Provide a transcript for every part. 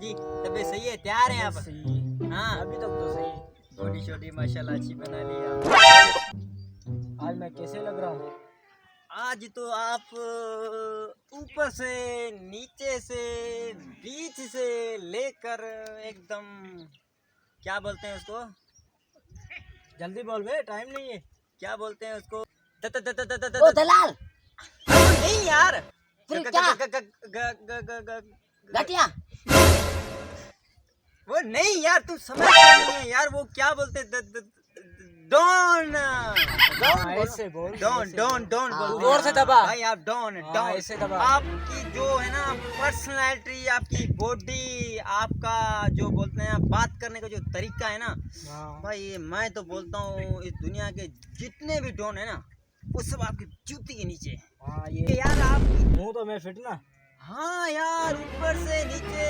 जी, तबीयत सही है? तैयार हैं आप? सही है। हाँ, अभी तक तो सही है। बॉडी शॉडी माशाल्लाह अच्छी बना ली आप। आज मैं कैसे लग रहा हूँ? आज तो आप ऊपर से, नीचे से, बीच से लेकर एकदम क्या बोलते हैं उसको? जल्दी बोल बे, टाइम नहीं है। क्या बोलते हैं उसको? The the the the the the oh the दलाल, नहीं यार, फिर क्या? घटिया। वो नहीं यार, तू समझ नहीं है यार, वो क्या बोलते हैं? डॉन हाँ, ऐसे बोल। डॉन डॉन डॉन हाँ, बोलते जोर हैं। से दबा। भाई आप डॉन हाँ, डॉन ऐसे दबा। आपकी जो है ना पर्सनालिटी, आपकी बॉडी, आपका जो बोलते हैं बात करने का जो तरीका है ना हाँ। भाई, मैं तो बोलता हूँ इस दुनिया के जितने भी डॉन है ना वो सब आपकी जूती के नीचे है। हाँ, ये ये यार आप, मुंह तो मैं फिट ना। हाँ यार, ऊपर से नीचे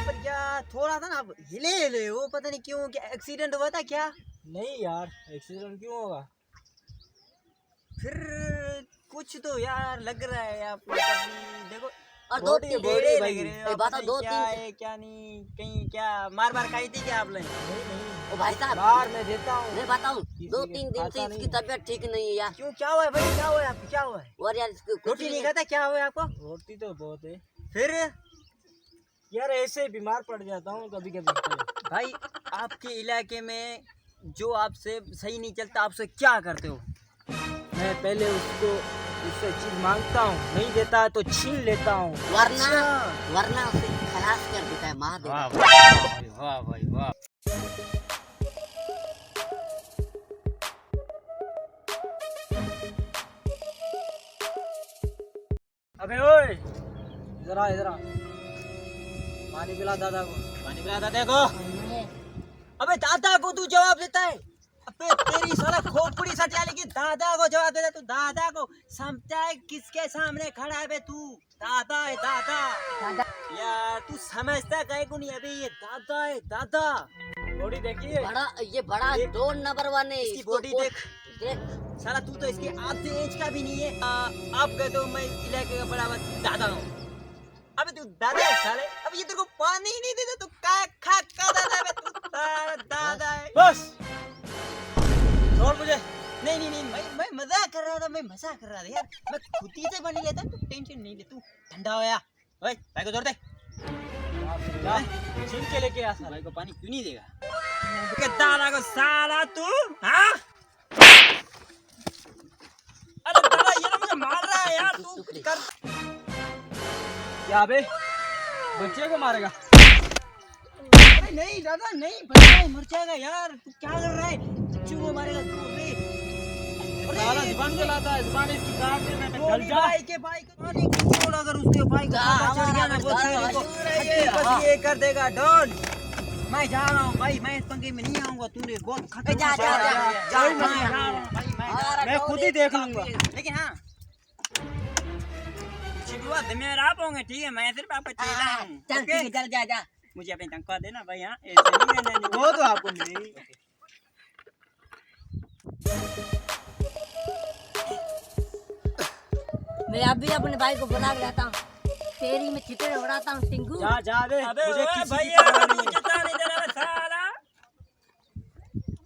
पर क्या थोड़ा था ना, आप हिले हो, पता नहीं क्यों, क्या एक्सीडेंट हुआ था क्या? नहीं यार, एक्सीडेंट क्यों होगा? फिर कुछ तो यार लग रहा है आपको, कभी देखो और दो बॉडी तीन टेढ़े भाई। लग रहे हो, ए, आप बताओ, पता नहीं दो क्या तीन- है क्या नहीं, कहीं क्या मार खाई थी क्या आप लोग? नहीं नहीं, ओ भाई साहब, बाहर मैं देता हूँ। मैं बताऊं, किसी 2-3 दिन आता से नहीं इसकी है। तबीयत ठीक नहीं है यार। क्यों, क्या हुआ है भाई, क्या हुआ है आपको, क्या हुआ है? और यार इसको कुछ रोटी भी नहीं खाता, क्या हुआ है आपको? रोटी तो बहुत है फिर यार, ऐसे ही बीमार पड़ जाता हूँ कभी कभी। भाई आपके इलाके में जो आपसे सही नहीं चलता, आपसे क्या करते हो? मैं पहले उससे चीज मांगता हूँ, नहीं देता है तो छीन लेता हूँ। वरना उसे खलास कर देता है, मार देता है। वाह भाई वाह। अबे ओए, इधर आ इधर आ, पानी पिला दादा को। पानी पिला दादा को। अबे दादा को तू जवाब देता है? अबे तेरी साला खोपड़ी सट जाने की, दादा को जवाब देता है तू? दादा को समझता है किसके सामने खड़ा है बे तू? दादा है दादा। दादा। यार तू समझता कहे को नहीं, अबे ये दादा है दादा। बॉडी देखिए। ये बड़ा ये- 2 नंबर 1 है। इसकी इसको बॉडी कोट- देख। देख। साला तू तो इसके आधे एज का भी नहीं है। आप कहते हो मैं इलाके का बड़ा दादा हूँ। अबे तू दादा है साले, अब ये तेरे को पानी ही नहीं देता, तू का दादा है बे तू? दादा है बस छोड़ मुझे। नहीं नहीं नहीं, मैं मजाक कर रहा था, मैं मजाक कर रहा था यार, मैं खुद ही से बन लेता, तू टेंशन नहीं ले, तू ठंडा हो या। ओए भाई को जोड़ दे, जा, छीन के लेके आ साला। भाई को पानी क्यों नहीं देगा? के दादा को साला तू, हाँ? अरे दादा ये ना मुझे मार रहा है यार, तू कुछ कर। क्या बे, बच्चे को मारेगा? अरे नहीं दादा नहीं, बच्चा मर जाएगा यार, तू क्या कर रहा है? बच्चों को मारेगा तू? साला जुबान चलाता है, जुबान इसकी काट दे। मैं वो भी भाई के भाई को पानी छोड़, अगर उसके भाई को पता चल गया ना, वो तेरे को हड्डी पसली ये कर देगा। डॉन, मैं जा रहा हूँ भाई, मैं इस पंगे में नहीं आऊंगा, तूने बहुत खतरनाक जा, जा, जा, जा, जा, जा, मैं जा, जा रहा हूँ भाई, मैं खुद ही देख लूंगा। लेकिन हाँ शिवा दमेर आप होंगे, ठीक है? मैं सिर्फ आपका चेला हूँ। चल ठीक है, चल जा जा। मुझे अपनी तनख्वाह देना भाई, हाँ ऐसे नहीं रहना। वो तो आपको मिलेगी। मैं अभी अपने भाई को बुला के लाता हूँ, तेरी में चितरे उड़ाता हूँ टिंगू। जा जा बे, अबे मुझे ओए किसी की भैया, परवाह तू नहीं है। चिता नहीं देना बे साला।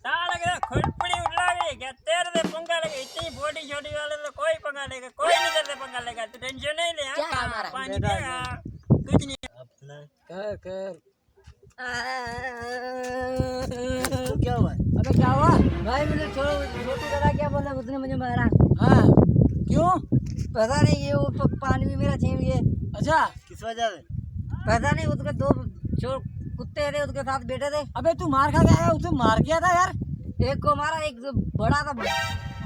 साला के खुरपड़ी उठा गई क्या? तेरे से पंगा लगे, इतनी बॉडी छोटी वाले तो कोई पंगा लेगा, कोई नहीं तेरे से पंगा लेगा, तू टेंशन नहीं ले। हाँ? क्या है हमारा? पानी बेटा, पिएगा कुछ नहीं। अपना कर कर। क्या हुआ? अबे क्या हुआ भाई? मुझे छोटू दादा क्या बोला, उसने मुझे मारा। हाँ, क्यों? पता नहीं, ये वो पानी भी मेरा छीन लिए। अच्छा, किस वजह से? पता नहीं, उसके 2 कुत्ते थे, उसके साथ बैठे थे। अबे तू मार खा गया? उसे मार किया था यार। एक को मारा, एक जो बड़ा था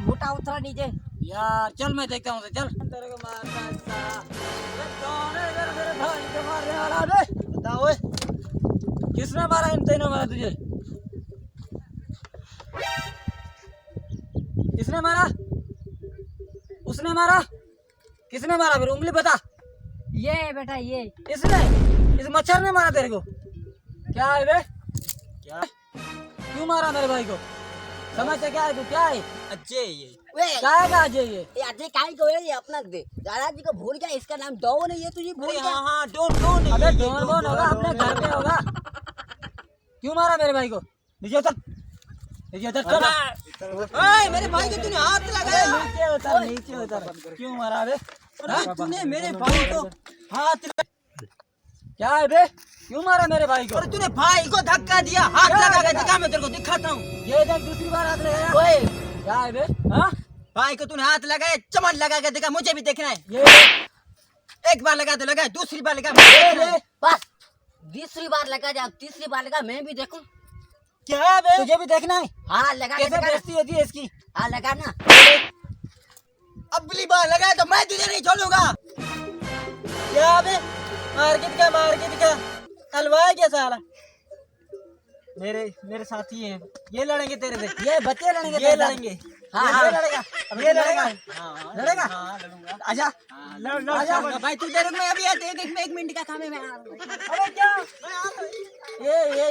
मोटा उतरा नीचे। यार चल मैं देखता हूँ, चल। तेरे को मारता है साला। अबे कौन है इधर मेरे भाई को मारने वाला? अबे बता ओए, किसने मारा? इन तीनों मारा तुझे? किसने मारा? उसने मारा? किसने मारा? फिर उंगली बता। ये है बेटा, ये इसने, इस मच्छर ने मारा तेरे को? क्या है बे? क्या क्यों मारा मेरे भाई को? समझते क्या है तू, क्या है अजय ये वे क्या है का अजय ये? ये अजय काय को है, ये अपना दादाजी को भूल गया, इसका नाम डॉन है, ये तुझे भूल अरे गया। हाँ हाँ डोंट डोंट अबे डॉन बोन होगा, अपने घर पे होगा। क्यों मारा मेरे भाई को? नीचे उतर, नीचे उतर, चल। ओए मेरे भाई को तूने हाथ लगाया। नीचे उतर, नीचे उतर। क्यों मारा बे? अरे तूने मेरे भाई को हाथ क्या है बे? क्यों मारा मेरे भाई को? और तूने भाई को धक्का दिया, हाथ लगा के दिखा, मैं तेरे को दिखाता हूँ। ये देख दूसरी बार हाथ लगाया। ओए क्या है बे? हाँ? भाई को तूने हाथ लगाया, चमन लगा के दिखा, मुझे भी देखना है। ये एक बार लगा तो लगा, दूसरी बार लगा, बस दूसरी बार लगा जा, तीसरी बार लगा, मैं भी देखूं। क्या बे? तुझे भी देखना है? हाँ लगा के कैसे दिखा ना। बेइज्जती होती है इसकी? हाँ लगा ना। अगली बार लगा तो मैं तुझे नहीं छोड़ूंगा। क्या बे? मार्केट का हलवा है क्या साला? मेरे साथी हैं, ये लड़ेंगे तेरे से। ये बच्चे लड़ेंगे, ये लड़ेंगे। हाँ, ये हाँ। लड़ेगा, अब ये लड़ेगा। लड़ेगा? हाँ, लड़ूंगा। आजा, आजा भाई, तू तेरे में अभी आते एक मिनट का काम है, मैं आ रहा हूँ। अबे क्या?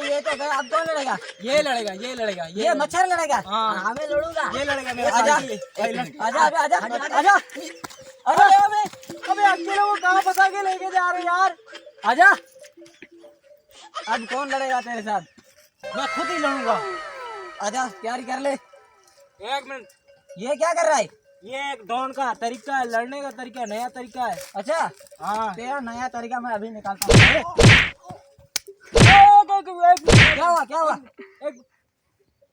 ये तो गया, अब कौन लड़ेगा? ये लड़ेगा ये मच्छर लड़ेगा। हाँ हाँ मैं लड़ूंगा। ये लड़ेगा मेरे आजा, साथी। आजा, अबे आजा, आजा, अबे अबे अकेले वो कहाँ फंसा के लेके जा रहे यार? आजा। अब कौन लड़ेगा तेरे साथ? मैं खुद ही लड़ूंगा। आजा, तैयारी कर ले। एक मिनट, ये क्या कर रहा है? ये एक डॉन का तरीका है, लड़ने का तरीका, नया तरीका है। अच्छा, हाँ तेरा नया तरीका मैं अभी निकालता हूँ। क्या हुआ, क्या हुआ? एक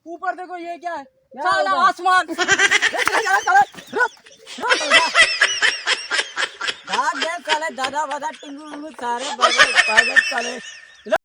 ऊपर देखो, ये क्या है? साला आसमान। भाग गए साले, दादा वादा टिंगू विंगू सारे भाग गए साले।